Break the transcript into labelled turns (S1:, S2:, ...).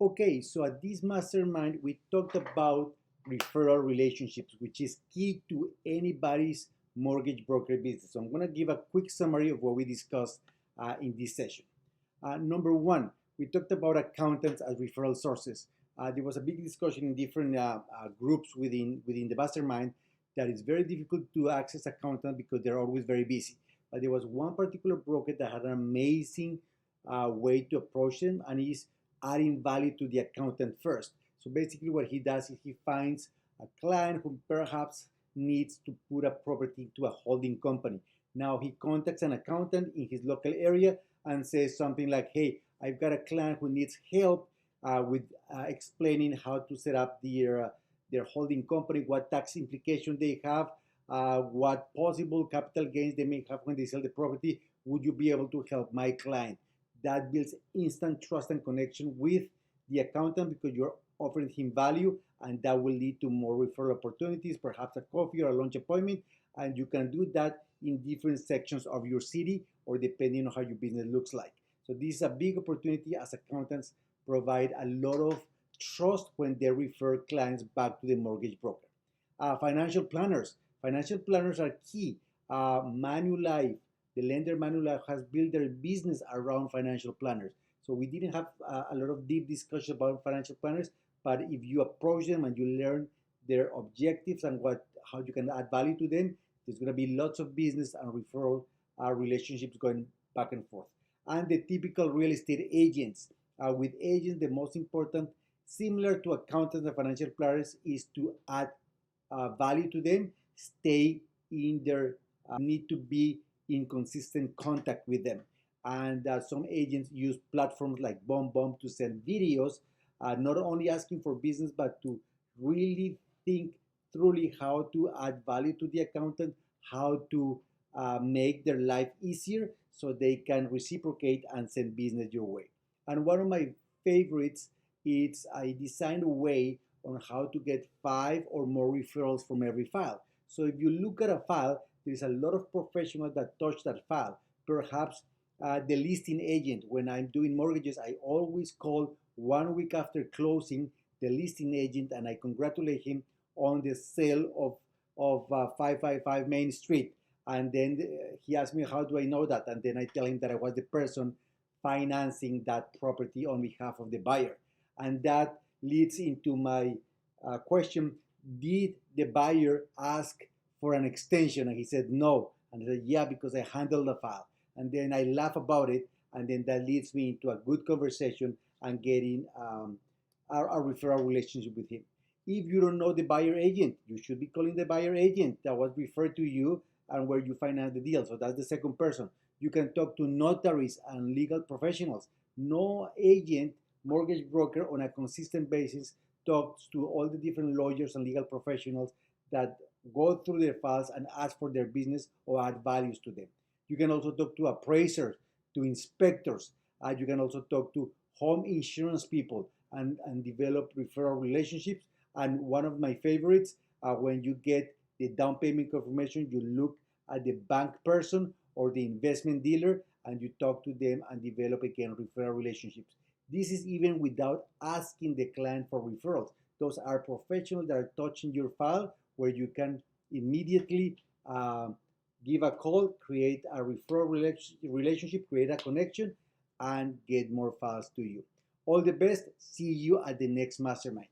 S1: Okay, so at this mastermind, we talked about referral relationships, which is key to anybody's mortgage broker business. So I'm going to give a quick summary of what we discussed in this session. Number one, we talked about accountants as referral sources. There was a big discussion in different groups within the mastermind that it's very difficult to access accountants because they're always very busy. But there was one particular broker that had an amazing way to approach them, and is adding value to the accountant first. So basically what he does is he finds a client who perhaps needs to put a property to a holding company. Now he contacts an accountant in his local area and says something like, hey, I've got a client who needs help with explaining how to set up their holding company, what tax implication they have, what possible capital gains they may have when they sell the property. Would you be able to help my client? That builds instant trust and connection with the accountant because you're offering him value, and that will lead to more referral opportunities, perhaps a coffee or a lunch appointment. And you can do that in different sections of your city or depending on how your business looks like. So this is a big opportunity, as accountants provide a lot of trust when they refer clients back to the mortgage broker. Financial planners. Financial planners are key. Manulife, the lender Manulife, has built their business around financial planners. So we didn't have a lot of deep discussion about financial planners, but if you approach them and you learn their objectives and how you can add value to them, there's going to be lots of business and referral relationships going back and forth. And the typical real estate agents. With agents, the most important, similar to accountants and financial planners, is to add value to them, stay in their, need to be in consistent contact with them. And some agents use platforms like BombBomb to send videos, not only asking for business, but to really think thoroughly how to add value to the accountant, how to make their life easier so they can reciprocate and send business your way. And one of my favorites is I designed a way on how to get 5 or more referrals from every file. So if you look at a file, there's a lot of professionals that touch that file. Perhaps the listing agent, when I'm doing mortgages, I always call 1 week after closing the listing agent and I congratulate him on the sale of 555 Main Street. And then he asked me, how do I know that? And then I tell him that I was the person financing that property on behalf of the buyer. And that leads into my question, did the buyer ask for an extension? And he said no. And I said, yeah, because I handled the file. And then I laugh about it, and then that leads me into a good conversation and getting a referral relationship with him. If you don't know the buyer agent, you should be calling the buyer agent that was referred to you and where you finance the deal. So that's the second person. You can talk to notaries and legal professionals. No agent, mortgage broker on a consistent basis talks to all the different lawyers and legal professionals that go through their files and ask for their business or add values to them. You can also talk to appraisers, to inspectors. You can also talk to home insurance people and develop referral relationships. And one of my favorites, when you get the down payment confirmation, you look at the bank person or the investment dealer and you talk to them and develop again referral relationships. This is even without asking the client for referrals. Those are professionals that are touching your file where you can immediately give a call, create a referral relationship, create a connection, and get more files to you. All the best. See you at the next mastermind.